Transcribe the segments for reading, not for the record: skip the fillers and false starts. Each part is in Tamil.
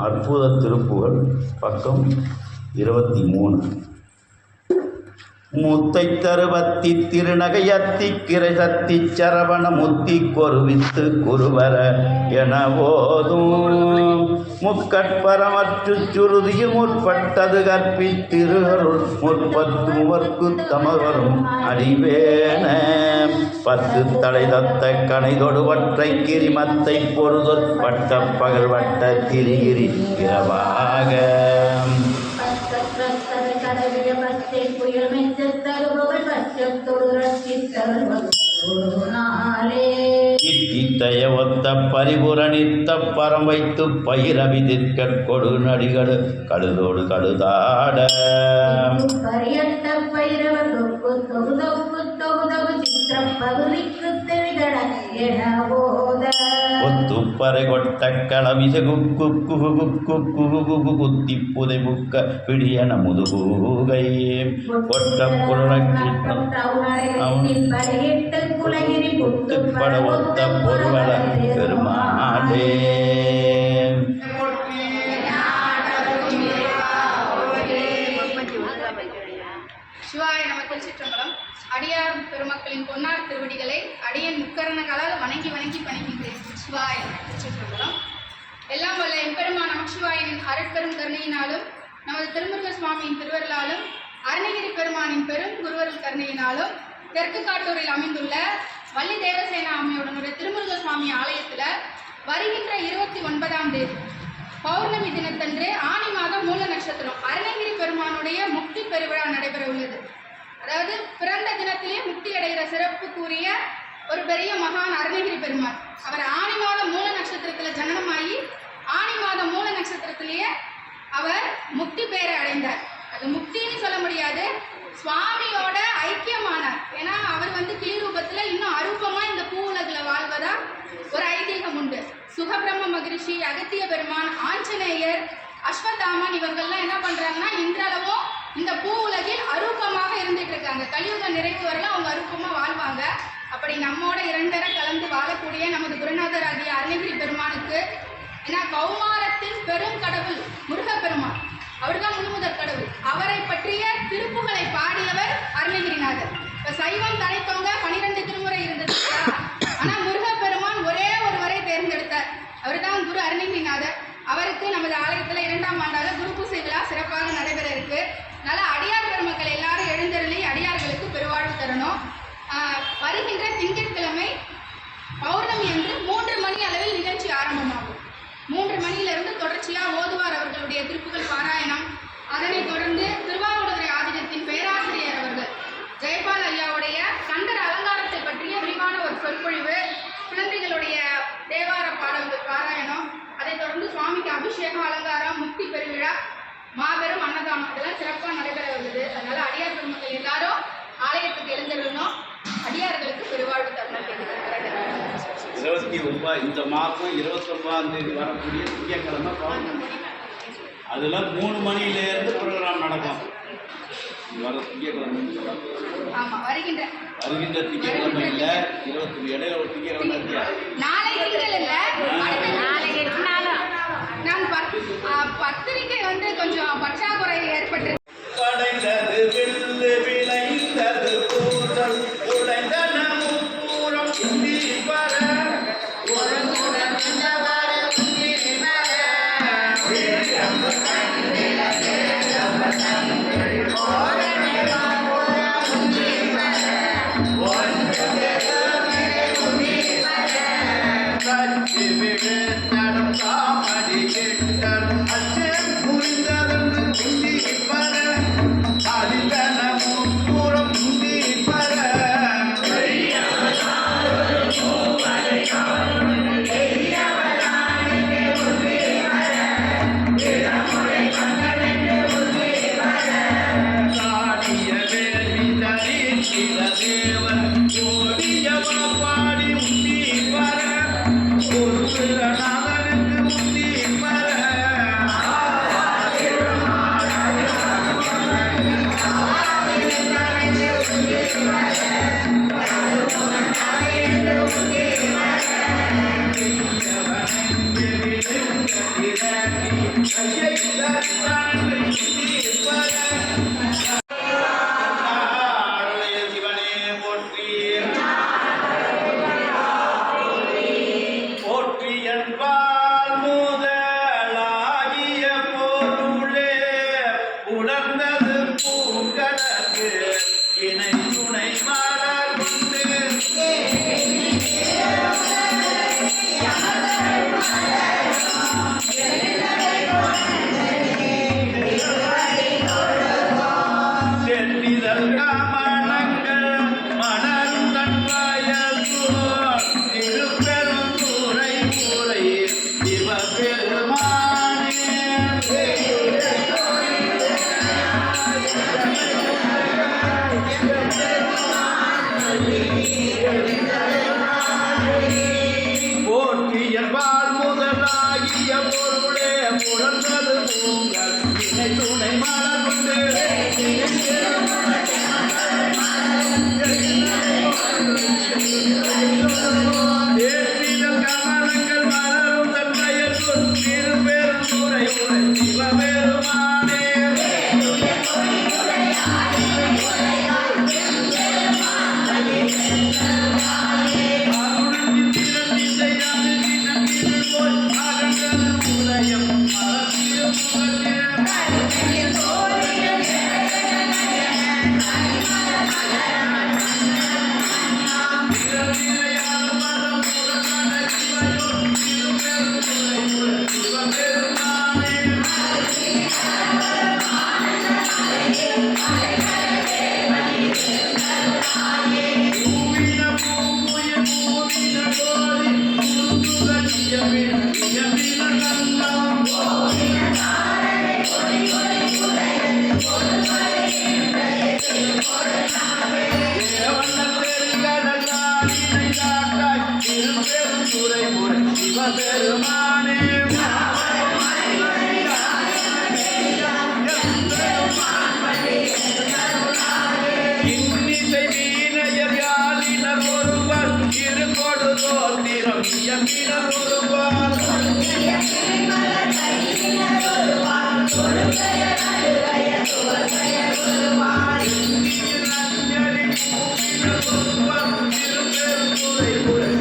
அற்புத திருப்புகழ் பக்கம் 23. முத்தை தருவத்தி திருநகையத்தி கிரைசத்தி சரவண முத்தி கொருவித்து குருவர என போதும் முக்கட்பரமற்று சுருதியில் முற்பட்டது கற்பித்திருகருள் முற்பத்துவர்க்கு தமவரும் அடிவேன பத்து தலை தத்த கணைதொடுவற்றை கிரிமத்தை பொருதொற் பட்ட பகல் வட்ட திரிகிரி இரவாக இத்தித்தய ஒத்த பரிபுரணித்த பரம் வைத்து பயிரவிதிற்க கொடு நடிகடு கழுதோடு கழுதாட ஒத்துப்பறை கொட்ட களமிசு குக்கு குகு குக்கு குகு குத்தி புதை புக்க பிடியன முதுகூகை கொட்ட புத்துப்பட ஒத்த பொருவள பெருமாளே. சிவாய நம. திருச்சிற்றம்பலம். அடியார் பெருமக்களின் பொன்னார் திருவடிகளை அடியன் முக்கரணங்களால் வணங்கி வணங்கி பணிக்கின்றேன். சிவாய திருச்சிற்றம்பலம். எல்லாம் வல்ல எம்பெருமான் நமச்சிவாயனின் அருட்பெரும் கருணையினாலும் நமது திருமுருக சுவாமியின் திருவருளாலும் அருணகிரி பெருமானின் பெரும் குருவருள் கருணையினாலும் தெற்கு காட்டூரில் அமைந்துள்ள வள்ளி தேவசேனா அம்மையுடனுடைய திருமுருக சுவாமி ஆலயத்தில் வருகின்ற 29ஆம் தேதி பௌர்ணமி தினத்தன்று ஆனி மாதம் மூல நட்சத்திரம் அருணகிரி பெருமானுடைய முக்தி பெருவிழா நடைபெற உள்ளது. அதாவது பிறந்த தினத்திலேயே முக்தி அடைகிற சிறப்பு கூறிய ஒரு பெரிய மகான் அருணகிரி பெருமான். அவர் ஆனி மாதம் மூல நட்சத்திரத்தில் ஜனனமாகி ஆனி மாதம் மூல நட்சத்திரத்திலேயே அவர் முக்தி பேரை அடைந்தார். அது முக்தின்னு சொல்ல முடியாது, சுவாமியோட ஐக்கியமானார். ஏன்னா அவர் கிளி ரூபத்தில் இன்னும் அரூபமா இந்த பூ உலகில் வாழ்வதா ஒரு ஐதீகம் உண்டு. சுகபிரம்ம மகரிஷி, அகத்திய பெருமான், ஆஞ்சநேயர், அஸ்வத்தாமன் இவங்கெல்லாம் என்ன பண்றாங்கன்னா இன்றளவும் இந்த பூ உலகில் அரூபமாக இருந்துட்டு இருக்காங்க. கலியுக நிறைவு வரலாம் அவங்க அரூபமா வாழ்வாங்க. அப்படி நம்மோட இரண்டரை கலந்து வாழக்கூடிய நமது குருநாதர் ஆகிய அருணகிரி பெருமானுக்கு ஏன்னா கௌமாரத்தின் பெரும் கடவுள் முருகப்பெருமான், அவர்தான் முழுமுதற் கடவுள். அவரை பற்றிய திருப்புகளை பாடியவர் அருணகிரிநாதர். இப்ப சைவம் தனித்தவங்க 12 திருமுறை இருந்தது, ஆனா முருகப்பெருமான் ஒரே ஒருவரை தேர்ந்தெடுத்தார். அவர் தான் குரு அருணகிரிநாதர். அவருக்கு நமது ஆலயத்தில் 2ஆம் ஆண்டாக குரு பூசை விழா சிறப்பாக நடைபெற இருக்கு. அதனால அடியார் பெருமக்கள் எல்லாரும் எழுந்தருளி அடியார்களுக்கு பெருவாழ்வு தரணும். வருகின்ற திங்கட்கிழமை பௌர்ணமி அன்று 3 மணி அளவில் நிகழ்ச்சி ஆரம்பமாகும். 3 மணியிலிருந்து தொடர்ச்சியாக ஓதுவார் அவர்களுடைய திருப்புகள் பாராயணம். அதனைத் தொடர்ந்து திருவாவூடுதுறை ஆதீனத்தின் பேராசிரியர் அவர்கள் ஜெயபால் ஐயாவுடைய கண்டர் அலங்காரத்தை பற்றிய விரிவான ஒரு சொற்பொழிவு, குழந்தைகளுடைய தேவார பாடல்கள் பாராயணம், அதைத் தொடர்ந்து சுவாமிக்கு அபிஷேகம், அலங்காரம், முக்தி பெருவிழா, மாபெரும் அன்னதானம் இதெல்லாம் சிறப்பாக நடைபெற உள்ளது. அதனால அடியார் பெருமக்கள் எல்லாரும் ஆலயத்துக்கு எழுந்திருந்தோம். அடியார்களுக்கு பெருவாழ்வு தரணும் கேட்டுக்கிறேன். 29 இந்த மாதம் 29ஆம் தேதி வரக்கூடிய திங்கட்கிழமை பௌர்ணமி. அதில் 3 மணியிலேருந்து ப்ரோக்ராம் நடக்கும். வர திங்கட்கிழமை வருகின்ற திங்கட்கிழமை இல்லை, 20 இடையில ஒரு திங்கட்கிழமை இருக்கு. நாளை திங்கள் இல்லை, நான் பத்திரிக்கை கொஞ்சம் பற்றாக்குறை ஏற்பட்டு சிவனே போற்றி போற்றி என்பால் முதலாகிய பொருளே உணர்ந்தது பூங்கடக்கு இணை துணை மலர் கொண்டு சென்றிதழ் கமலங்கள் மலரும் தன் வயசோர் திருப்பெரும் துறை முறை சிவபெருமானே போற்றி என்பால் முதலாகிய பொருளே புறந்தது பூங்கள் இணை துணை மலர் கொண்டு ஏற்றிதழ் கமலங்கள் மலரும் தன் வயசோர் திருப்பெரும் துறை முறை சிவபெருமானே சிவபெருமானே இன்னிசை வீணைய வியாழினர் ஒருவர் இருகொடு தோத்திரம் இயம்பினர் ஒருவர்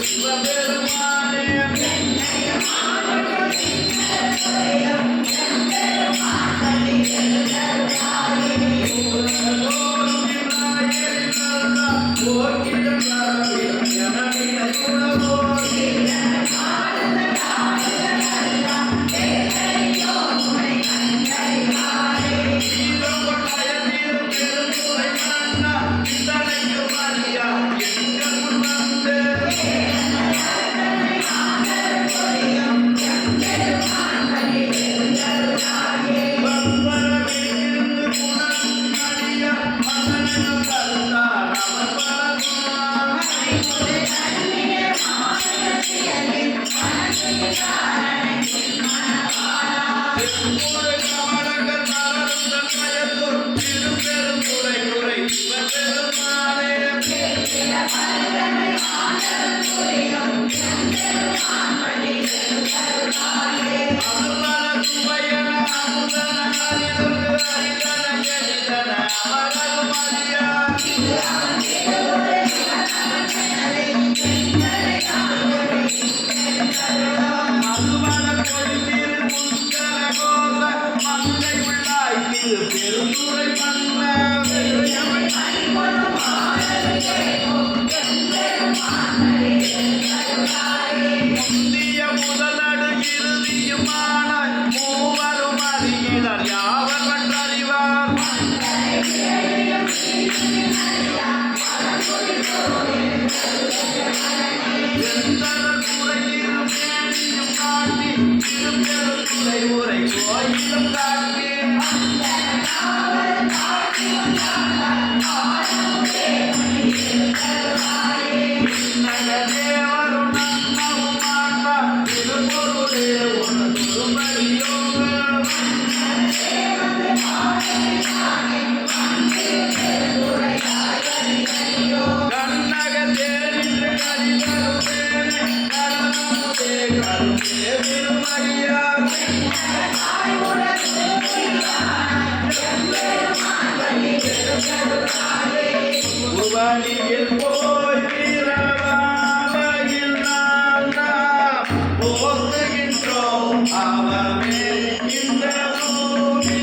சிவபெருமானே முதலடு இறுதியுமான மூவரும் அறியினர் யாவர் கற்றறிவார் குறையிலும் மேனியும் காட்டி திருப்பெரும் துறை உரை கோயிலும் காட்டி தேவரும் நன்னவும் மாட்டார் திருப்பொருளே கருமே பெருமையா அவமே இந்த பூமி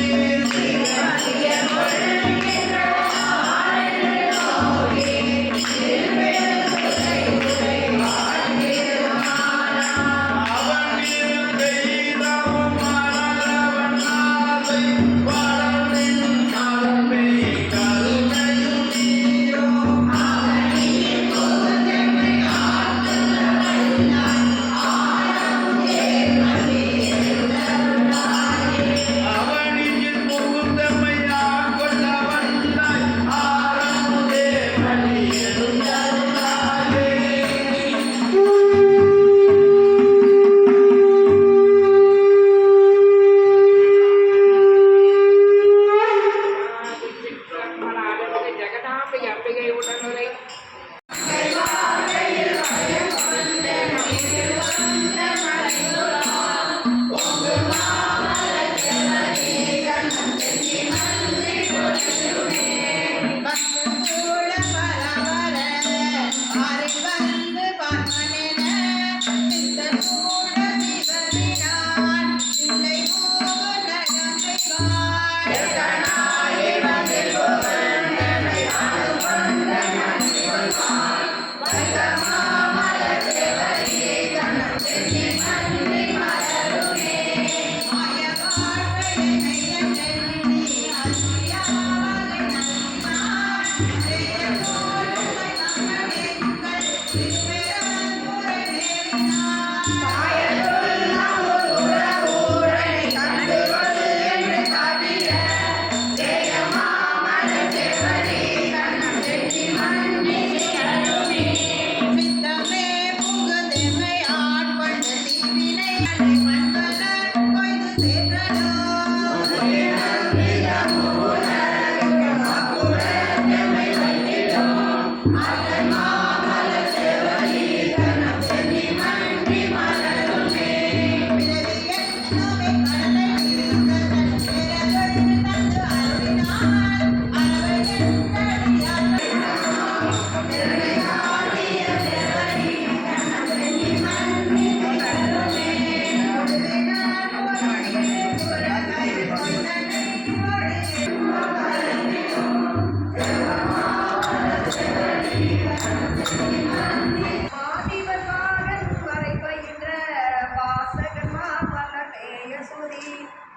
ஜெகநாம்பிகை அம்பிகை உடனுரை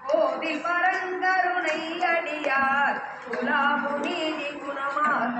கோவில் பரங்கருணை அடியார் குலாமுனி குணமாக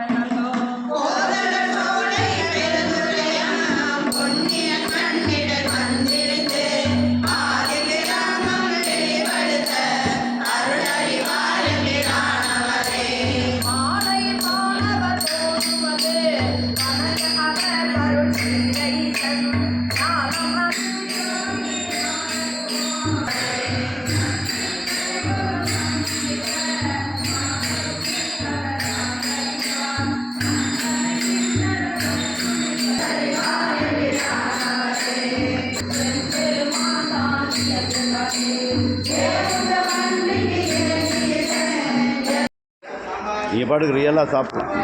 நீங்கள் பாட்டுக்கு ரியலாக சாப்பிடலாம்.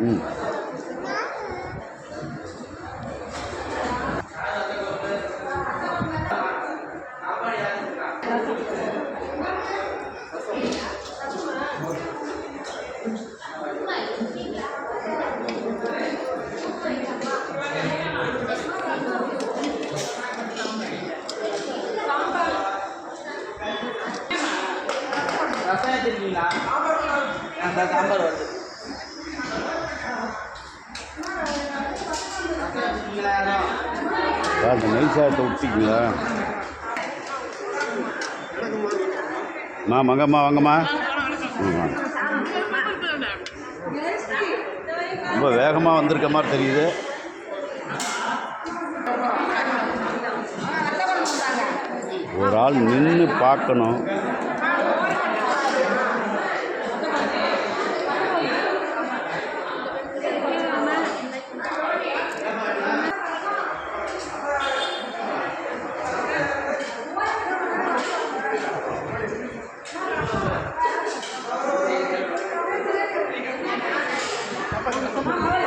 ம் ரசம் எடுத்துருக்கீங்களா? அந்த சாம்பார் வருது. அந்த நெய்சாதத்தை விட்டிங்களா? வாங்கம்மா வாங்கம்மா. ரொம்ப வேகமாக வந்திருக்க மாதிரி தெரியுது. ஒரு ஆள் நின்று பார்க்கணும். கொஞ்சம் சொன்னா